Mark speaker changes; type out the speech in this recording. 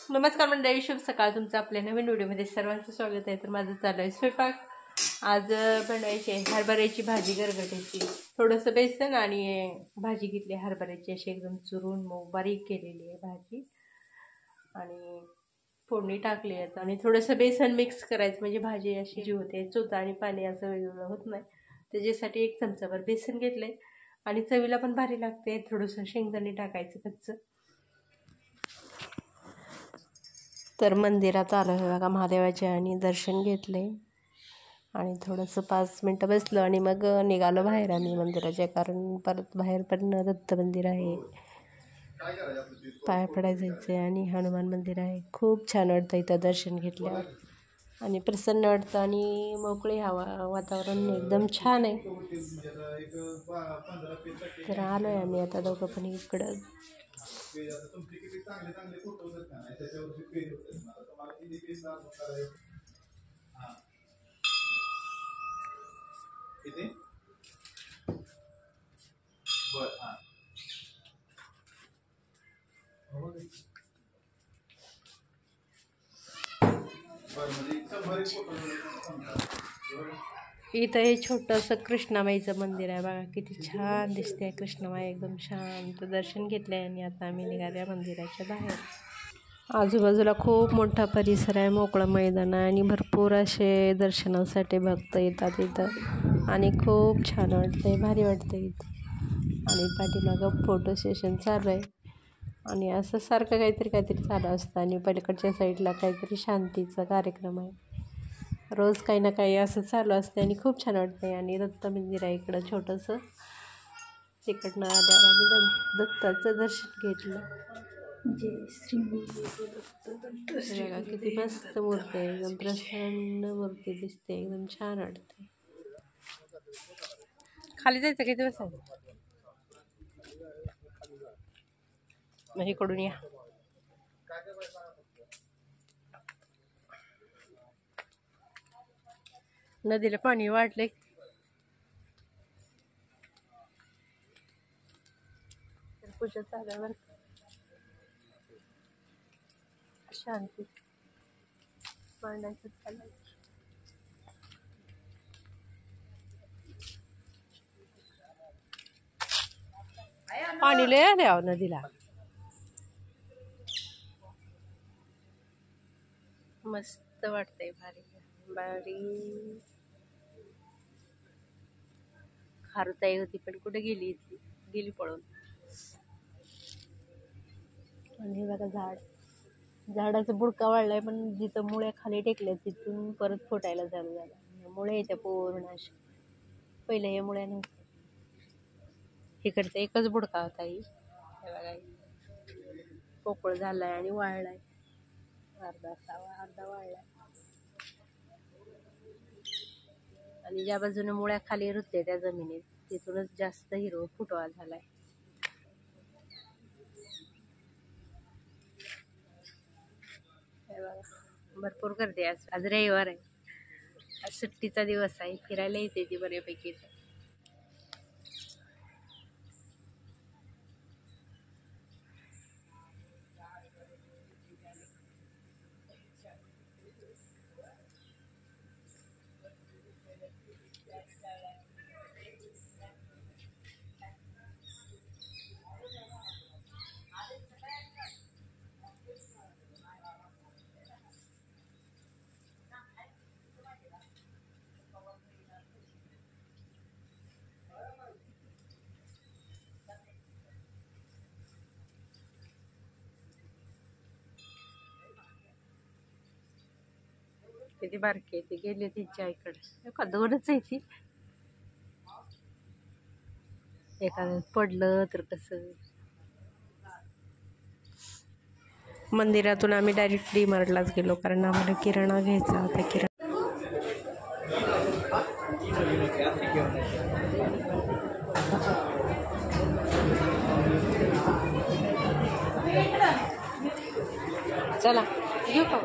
Speaker 1: नमस्कार मंडळी, शुभ सकाळ. तुमचं आपल्या नवीन व्हिडिओमध्ये सर्वांचं स्वागत आहे. तर माझं चालू आहे स्वयंपाक. आज बनवायची आहे हरभऱ्याची भाजी, गरगट्याची. थोडंसं बेसन आणि भाजी घेतली हरभऱ्याची, अशी एकदम चुरून मऊ बारीक केलेली आहे भाजी. आणि फोडणी टाकली आहे आणि थोडंसं बेसन मिक्स करायचं, म्हणजे भाजी अशी जी होते चोथ आणि पाणी असं वेगवेगळं होत नाही. त्याच्यासाठी 1 चमचाभर बेसन घेतलंय आणि चवीला पण भारी लागते. थोडंसं शेंगदाणे टाकायचं कच्चं. तर मंदिरात आलो आहे बघा महादेवाचे, आणि दर्शन घेतले आणि थोडंसं 5 मिनटं बसलो आणि मग निघालो बाहेर आम्ही मंदिराच्या. कारण परत बाहेर पण दत्त मंदिर आहे, पाया पडायला जायचं आणि हनुमान मंदिर आहे. खूप छान वाटतं इथं दर्शन घेतल्यावर, आणि प्रसन्न वाटतं आणि मोकळे हवा, वातावरण एकदम छान आहे. तर आलो आहे आम्ही आता दोघं पण इकडं. इथं हे छोटंसं कृष्णामाईचं मंदिर आहे बघा, किती छान दिसते कृष्णामाई, एकदम शांत. दर्शन घेतलंय आणि आता आम्ही निघाल्या मंदिराच्या बाहेर. आजूबाजूला खूप मोठा परिसर आहे, मोकळं मैदान आहे आणि भरपूर असे दर्शनासाठी भक्त येतात इथं, आणि खूप छान वाटतंय, भारी वाटतं इथं. आणि पाठीमागं फोटो सेशन चालू आहे आणि असं सारखं काहीतरी चालू असतं. आणि पलीकडच्या साईडला काहीतरी शांतीचा कार्यक्रम आहे. रोज काही ना काही असं चालू असते आणि खूप छान वाटतंय. आणि दत्त मंदिर आहे इकडं छोटंसं. तिकडनं आल्यावर आम्ही दत्ताचं दर्शन घेतलं. जय श्री बघा किती मस्त मूर्ती आहे, एकदम प्रसन्न मूर्ती दिसते, एकदम छान वाटते. खाली जायचं किती बसायचं, मग इकडून या. नदीला पाणी वाढले. पूजा चालल्यावर शांती मांडायचं चाललं. पाणी लय आले नदीला. मस्त वाटतंय, भारी भारी. खारुताई होती पण कुठे गेली, गेली पळून. आणि बघा झाडाचं बुडका वाढलाय, पण जिथं मुळे खाली टेकल्या तिथून परत फुटायला चालू झाला. मुळे येत्या पूर्ण अशी. पहिले हे मुळे नव्हते. इकडचा एकच बुडका होता ही. हे बघा पोकळ झालाय आणि वाळलाय, अर्धा वाळलाय. आणि ज्या बाजूने मुळ्या खाली रुतते त्या जमिनीत, तिथूनच जास्त हिरवं फुटवा झालाय. भरपूर गर्दी आहे आज रविवार आहे, आज सुट्टीचा दिवस आहे. फिरायला येते ती बऱ्यापैकी. किती बारकी आहे ती, गेली तिच्या आईकडे. का दोनच आहे ती, एखादं पडलं तर कसं. मंदिरातून आम्ही डायरेक्ट डी मार्टलाच गेलो, कारण आम्हाला किराणा घ्यायचा होता. चला घेऊ का.